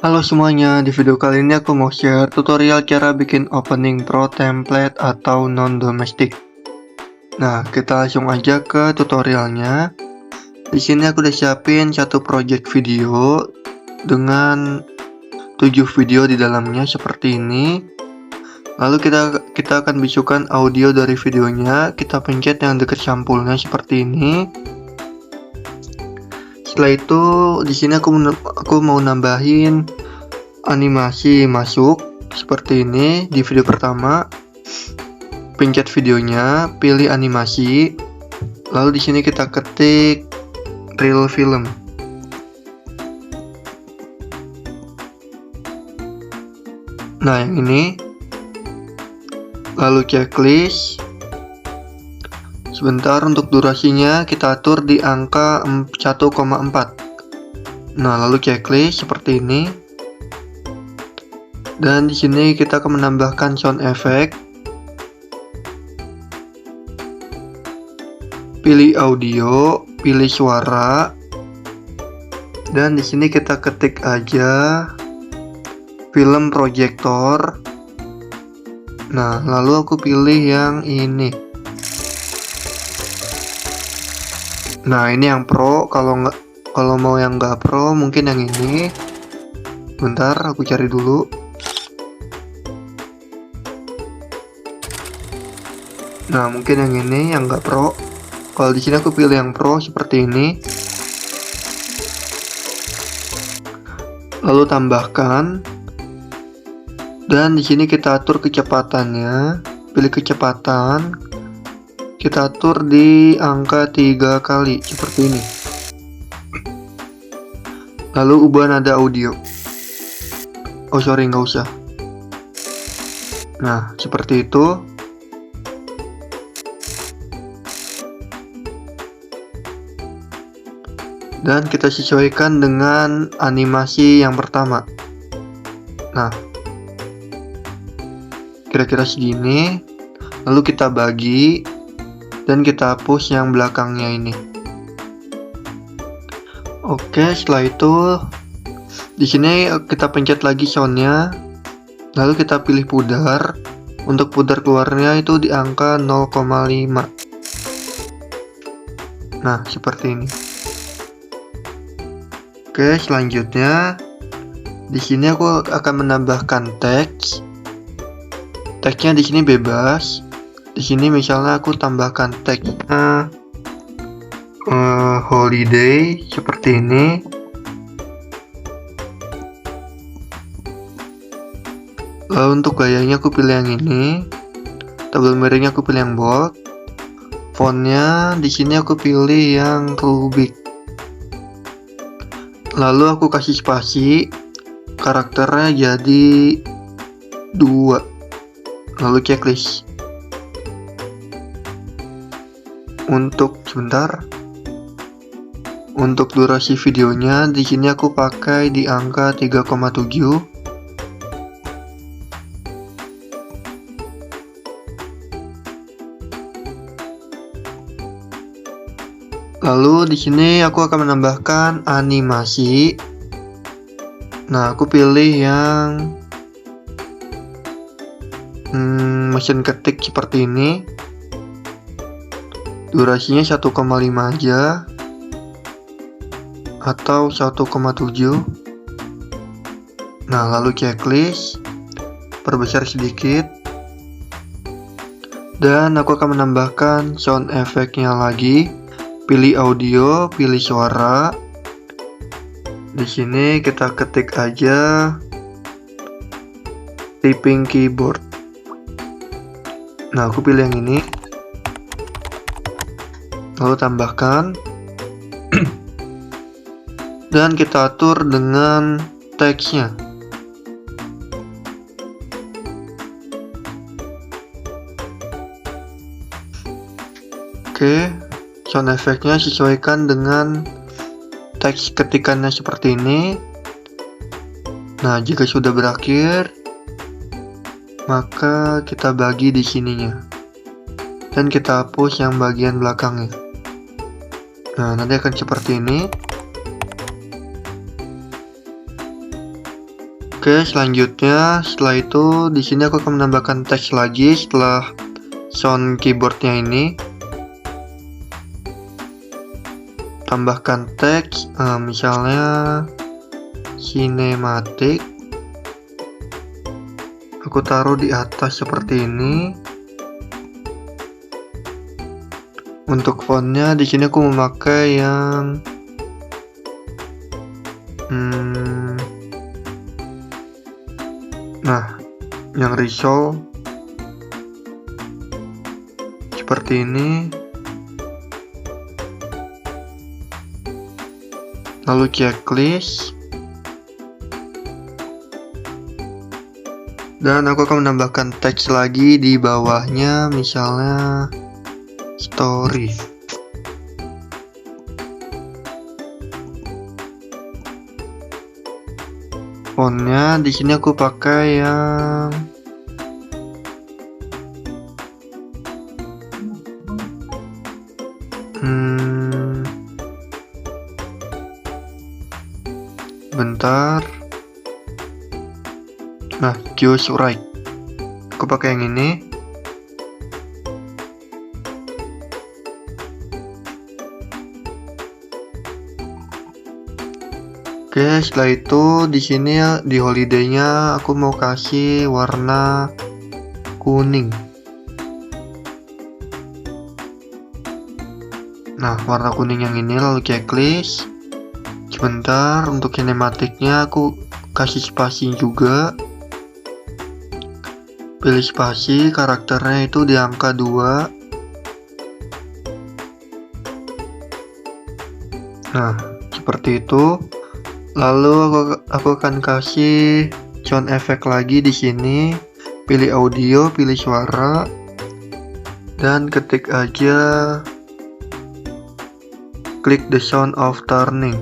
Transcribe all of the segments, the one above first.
Halo semuanya, di video kali ini aku mau share tutorial cara bikin opening pro template atau non-domestic. Nah, kita langsung aja ke tutorialnya. Di sini aku udah siapin satu project video dengan 7 video di dalamnya seperti ini. Lalu kita akan bisukan audio dari videonya, kita pencet yang dekat sampulnya seperti ini. Setelah itu di sini aku mau nambahin animasi masuk seperti ini di video pertama. Pencet videonya, pilih animasi, lalu di sini kita ketik real film. Nah, yang ini. Lalu checklist. Sebentar, untuk durasinya kita atur di angka 1,4. Nah, lalu checklist seperti ini. Dan di sini kita akan menambahkan sound effect. Pilih audio, pilih suara. Dan di sini kita ketik aja film projector. Nah, lalu aku pilih yang ini. Nah, ini yang pro. Kalau mau yang nggak pro mungkin yang ini. Bentar, aku cari dulu. Nah, mungkin yang ini yang nggak pro. Kalau di sini aku pilih yang pro seperti ini. Lalu tambahkan. Dan di sini kita atur kecepatannya. Pilih kecepatan. Kita atur di angka 3 kali seperti ini. Lalu ubah nada audio. Oh sorry, nggak usah. Nah, seperti itu. Dan kita sesuaikan dengan animasi yang pertama. Nah, kira-kira segini. Lalu kita bagi dan kita hapus yang belakangnya ini. Oke, setelah itu di sini kita pencet lagi soundnya. Lalu kita pilih pudar. Untuk pudar keluarnya itu di angka 0,5. Nah, seperti ini. Oke, selanjutnya di sini aku akan menambahkan teks. Teksnya di sini bebas. Di sini misalnya aku tambahkan teksnya holiday seperti ini. Lalu untuk gayanya aku pilih yang ini. Tabel miringnya aku pilih yang bold. Fontnya di sini aku pilih yang Rubik. Lalu aku kasih spasi. Karakternya jadi 2. Lalu checklist. Untuk durasi videonya di sini aku pakai di angka 3,7. Lalu di sini aku akan menambahkan animasi. Nah, aku pilih yang mesin ketik seperti ini. Durasinya 1,5 aja atau 1,7. Nah, lalu checklist, perbesar sedikit. Dan aku akan menambahkan sound effect-nya lagi. Pilih audio, pilih suara. Di sini kita ketik aja typing keyboard. Nah, aku pilih yang ini. Lalu tambahkan. Dan kita atur dengan teksnya. Oke, sound effect-nya sesuaikan dengan teks ketikannya seperti ini. Nah, jika sudah berakhir, maka kita bagi di sininya. Dan kita hapus yang bagian belakangnya. Nah, nanti akan seperti ini. Oke, selanjutnya setelah itu di sini aku akan menambahkan teks lagi setelah sound keyboardnya ini. Tambahkan teks, misalnya sinematik. Aku taruh di atas seperti ini. Untuk fontnya di sini aku memakai yang yang risol seperti ini. Lalu checklist. Dan aku akan menambahkan teks lagi di bawahnya, misalnya story. Fontnya di sini aku pakai yang bentar. Nah, choose right. Aku pakai yang ini. Oke, setelah itu di sini di holiday-nya aku mau kasih warna kuning. Nah, warna kuning yang ini, lalu checklist. Sebentar, untuk kinematiknya aku kasih spasi juga. Pilih spasi, karakternya itu di angka 2. Nah, seperti itu. Lalu aku akan kasih sound effect lagi di sini. Pilih audio, pilih suara, dan ketik aja klik the sound of turning.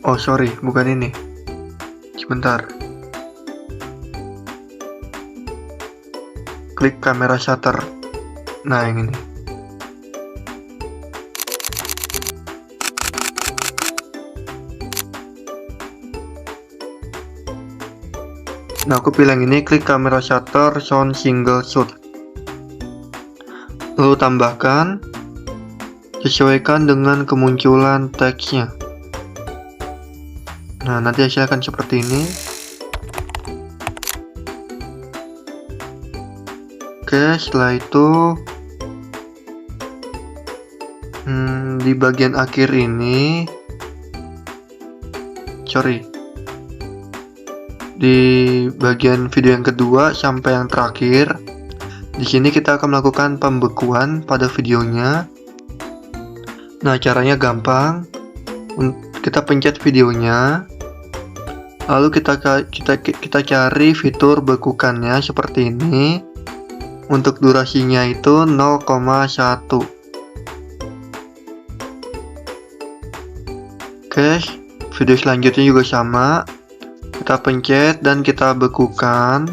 Oh sorry, bukan ini. Sebentar. Klik kamera shutter. Nah, yang ini. Nah, aku pilih yang ini, klik kamera shutter sound single shot. Lalu tambahkan, sesuaikan dengan kemunculan teksnya. Nah, nanti hasilnya akan seperti ini. Oke, setelah itu di bagian akhir ini, di bagian video yang kedua sampai yang terakhir, di sini kita akan melakukan pembekuan pada videonya. Nah, caranya gampang. Kita pencet videonya, lalu kita cari fitur bekukannya seperti ini. Untuk durasinya itu 0,1. Oke, video selanjutnya juga sama. Kita pencet dan kita bekukan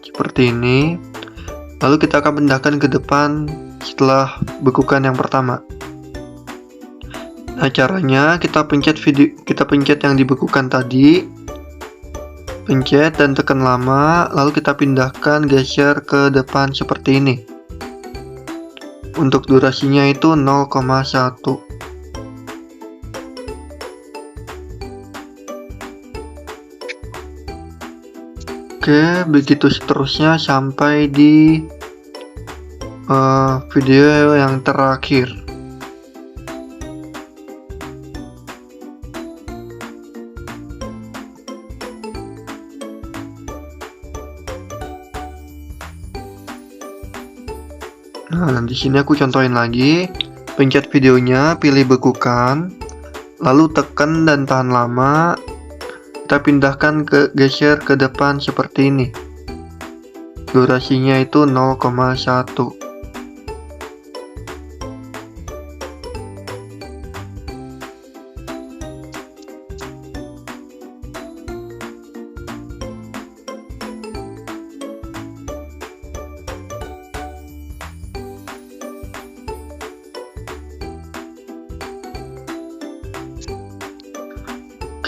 seperti ini. Lalu kita akan pindahkan ke depan setelah bekukan yang pertama. Nah, caranya kita pencet yang dibekukan tadi, pencet dan tekan lama, lalu kita pindahkan geser ke depan seperti ini. Untuk durasinya itu 0,1. Oke, begitu seterusnya sampai di video yang terakhir. Nah, di sini aku contohin lagi. Pencet videonya, pilih bekukan, lalu tekan dan tahan lama. Kita pindahkan geser ke depan seperti ini. Durasinya itu 0,1.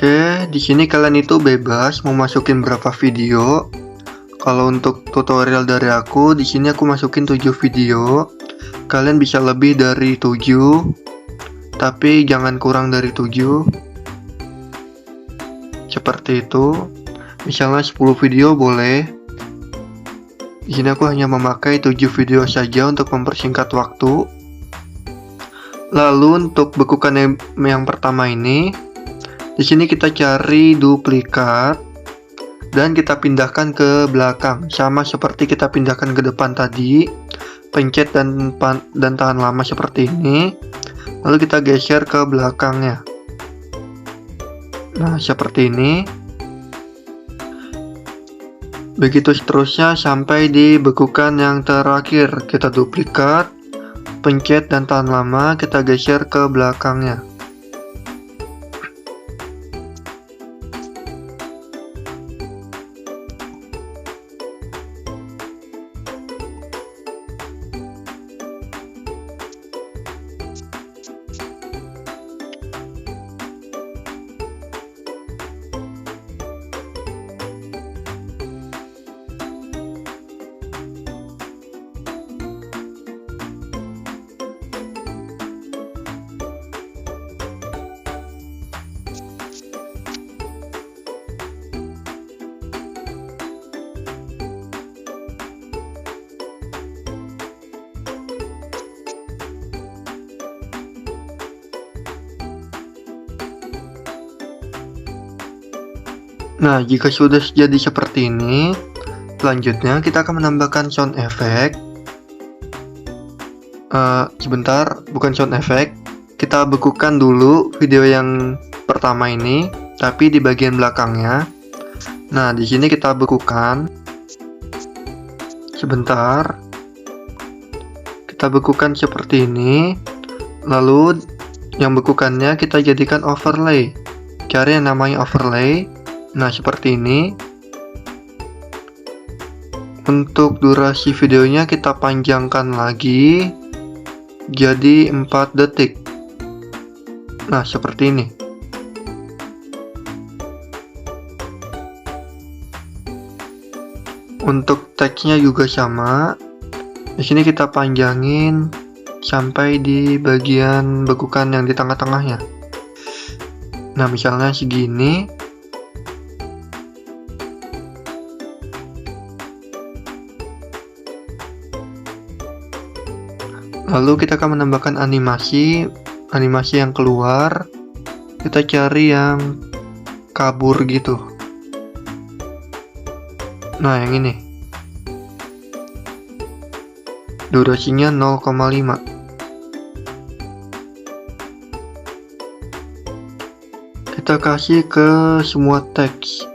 Oke, di sini kalian itu bebas mau masukin berapa video. Kalau untuk tutorial dari aku, di sini aku masukin 7 video. Kalian bisa lebih dari 7, tapi jangan kurang dari 7. Seperti itu. Misalnya 10 video boleh. Di sini aku hanya memakai 7 video saja untuk mempersingkat waktu. Lalu untuk bekukan yang pertama ini, di sini kita cari duplikat dan kita pindahkan ke belakang, sama seperti kita pindahkan ke depan tadi. Pencet dan tahan lama seperti ini. Lalu kita geser ke belakangnya. Nah, seperti ini. Begitu seterusnya sampai di bekukan yang terakhir. Kita duplikat, pencet dan tahan lama, kita geser ke belakangnya. Nah, jika sudah jadi seperti ini, selanjutnya kita akan menambahkan sound effect. Sebentar, bukan sound effect. Kita bekukan dulu video yang pertama ini, tapi di bagian belakangnya. Nah, di sini kita bekukan. Sebentar. Kita bekukan seperti ini. Lalu, yang bekukannya kita jadikan overlay. Cari yang namanya overlay. Nah, seperti ini. Untuk durasi videonya kita panjangkan lagi jadi 4 detik. Nah, seperti ini. Untuk teksnya juga sama. Di sini kita panjangin sampai di bagian bekukan yang di tengah-tengahnya. Nah, misalnya segini. Lalu kita akan menambahkan animasi yang keluar. Kita cari yang kabur gitu. Nah, yang ini. Durasinya 0,5. Kita kasih ke semua teks.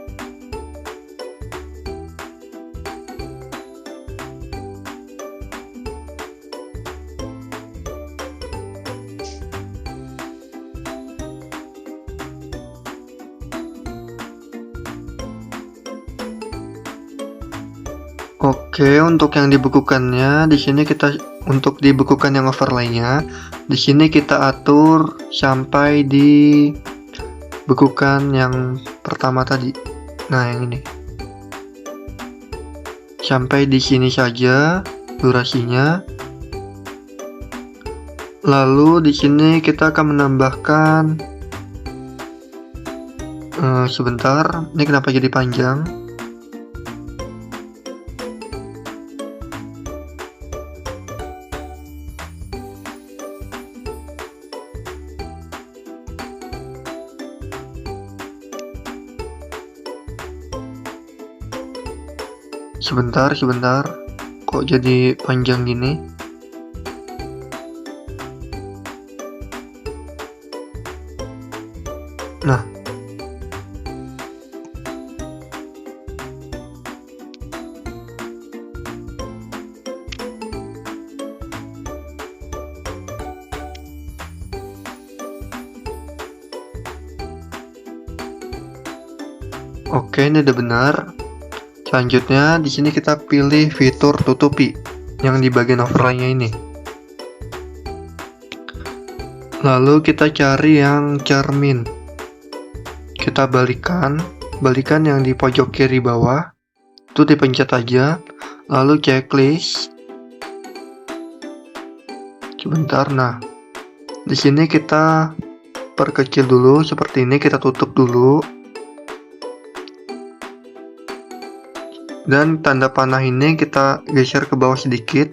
Oke, untuk yang dibekukannya di sini untuk dibekukan yang overlay-nya, di sini kita atur sampai di bekukan yang pertama tadi. Nah, yang ini. Sampai di sini saja durasinya. Lalu di sini kita akan menambahkan sebentar, ini kenapa jadi panjang? Sebentar, kok jadi panjang gini? Nah, oke, ini udah benar. Selanjutnya di sini kita pilih fitur tutupi yang di bagian overlay-nya ini. Lalu kita cari yang cermin. kita balikan yang di pojok kiri bawah, itu dipencet aja, lalu checklist. Sebentar, nah di sini kita perkecil dulu seperti ini, kita tutup dulu. Dan tanda panah ini kita geser ke bawah sedikit.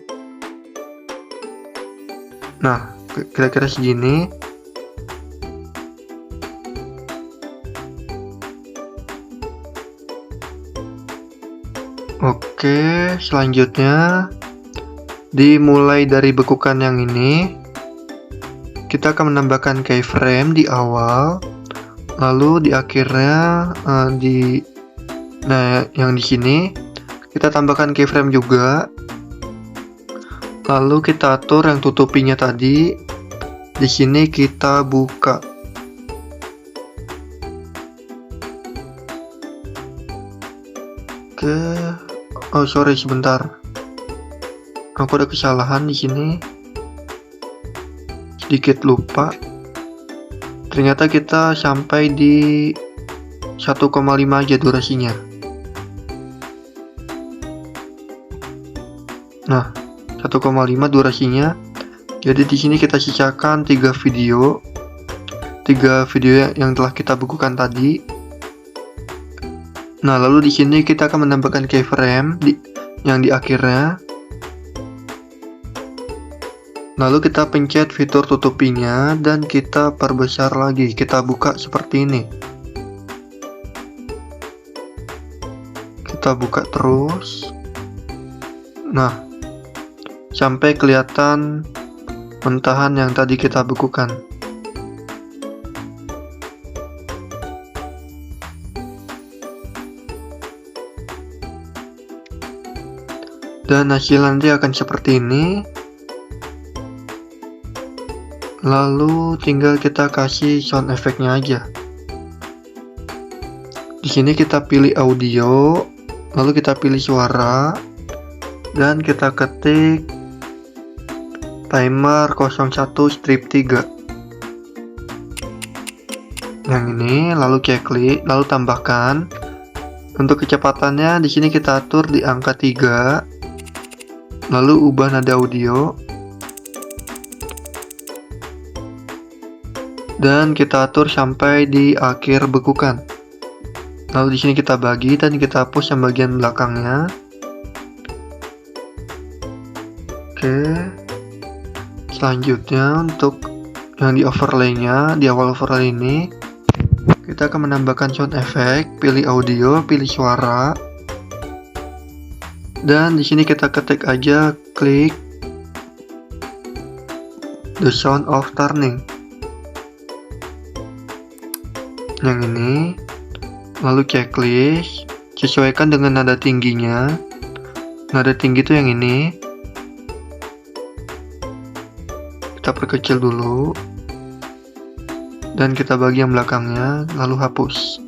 Nah, kira-kira segini. Oke, selanjutnya dimulai dari bekukan yang ini. Kita akan menambahkan keyframe di awal, lalu di akhirnya yang di sini kita tambahkan keyframe juga. Lalu kita atur yang tutupinya tadi. Di sini kita buka. Oke. Oh, sorry, sebentar. Aku ada kesalahan di sini. Sedikit lupa. Ternyata kita sampai di 1,5 aja durasinya. Nah, 1,5 durasinya. Jadi di sini kita sisakan 3 video yang telah kita bekukan tadi. Nah, lalu di sini kita akan menambahkan keyframe yang di akhirnya. Lalu kita pencet fitur tutupinya dan kita perbesar lagi. Kita buka seperti ini. Kita buka terus. Nah, sampai kelihatan mentahan yang tadi kita bekukan. Dan hasil nanti akan seperti ini. Lalu tinggal kita kasih sound effect-nya aja. Di sini kita pilih audio, lalu kita pilih suara, dan kita ketik timer 01 strip 3. Yang ini, lalu klik, lalu tambahkan. Untuk kecepatannya di sini kita atur di angka 3. Lalu ubah nada audio. Dan kita atur sampai di akhir bekukan. Lalu di sini kita bagi dan kita hapus yang bagian belakangnya. Oke. Selanjutnya untuk yang di overlay-nya, di awal overlay ini kita akan menambahkan sound effect, pilih audio, pilih suara. Dan di sini kita ketik aja klik the sound of turning. Yang ini, lalu checklist, sesuaikan dengan nada tingginya. Nada tinggi itu yang ini. Kita perkecil dulu. Dan kita bagi yang belakangnya, lalu hapus.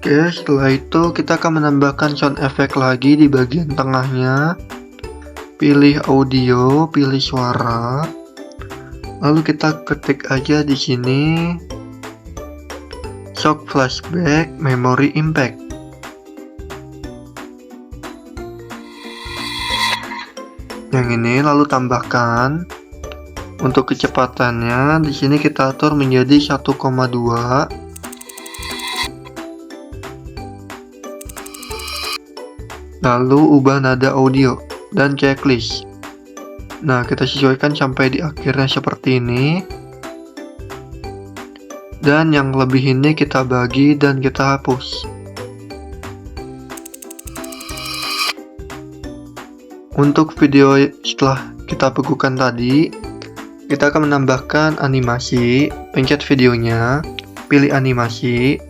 Oke, setelah itu kita akan menambahkan sound effect lagi di bagian tengahnya. Pilih audio, pilih suara. Lalu kita ketik aja di sini shock flashback memory impact. Yang ini lalu tambahkan. Untuk kecepatannya di sini kita atur menjadi 1,2. Lalu ubah nada audio dan checklist. Nah, kita sesuaikan sampai di akhirnya seperti ini. Dan yang lebih ini kita bagi dan kita hapus. Untuk video setelah kita bekukan tadi, kita akan menambahkan animasi. Pencet videonya, pilih animasi.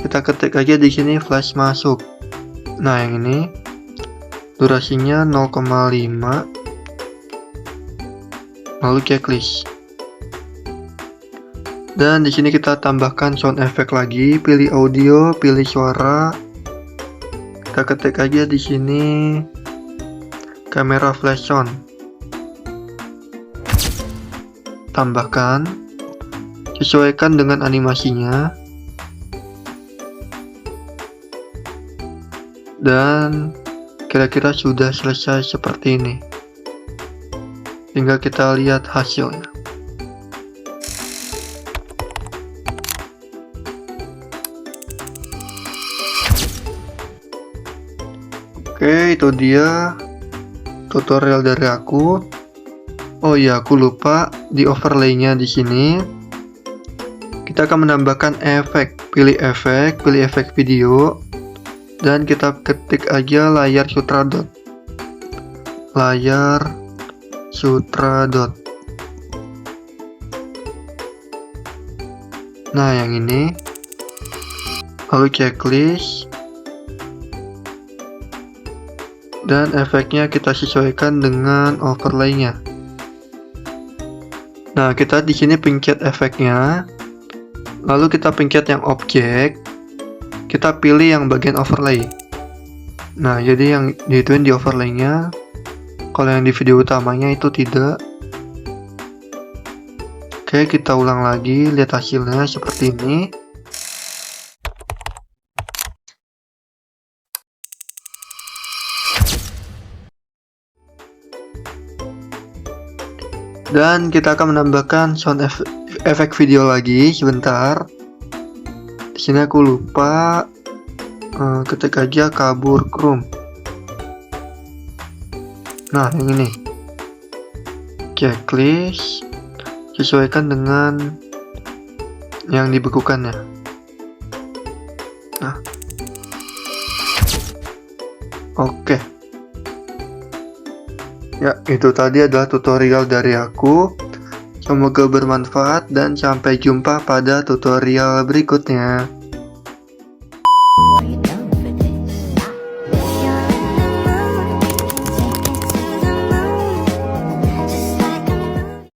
Kita ketik aja di sini flash masuk. Nah, yang ini durasinya 0,5. Lalu checklist. Dan di sini kita tambahkan sound effect lagi, pilih audio, pilih suara. Kita ketik aja di sini kamera flash sound. Tambahkan, sesuaikan dengan animasinya. Dan kira-kira sudah selesai seperti ini. Tinggal kita lihat hasilnya. Oke, itu dia tutorial dari aku. Oh iya, aku lupa di overlay-nya di sini. Kita akan menambahkan efek. Pilih efek video, dan kita ketik aja layar sutra dot. Layar sutra dot. Nah, yang ini. Lalu checklist. Dan efeknya kita sesuaikan dengan overlay-nya. Nah, kita di sini pencet efeknya. Lalu kita pencet yang objek. Kita pilih yang bagian overlay. Nah, jadi yang dituin di overlay-nya. Kalau yang di video utamanya itu tidak. Oke, kita ulang lagi. Lihat hasilnya seperti ini. Dan kita akan menambahkan sound efek video lagi sebentar. Di sini aku lupa, ketik aja kabur chrome. Nah, yang ini. Checklist, sesuaikan dengan yang dibekukannya. Nah. Oke. Ya, itu tadi adalah tutorial dari aku. Semoga bermanfaat dan sampai jumpa pada tutorial berikutnya.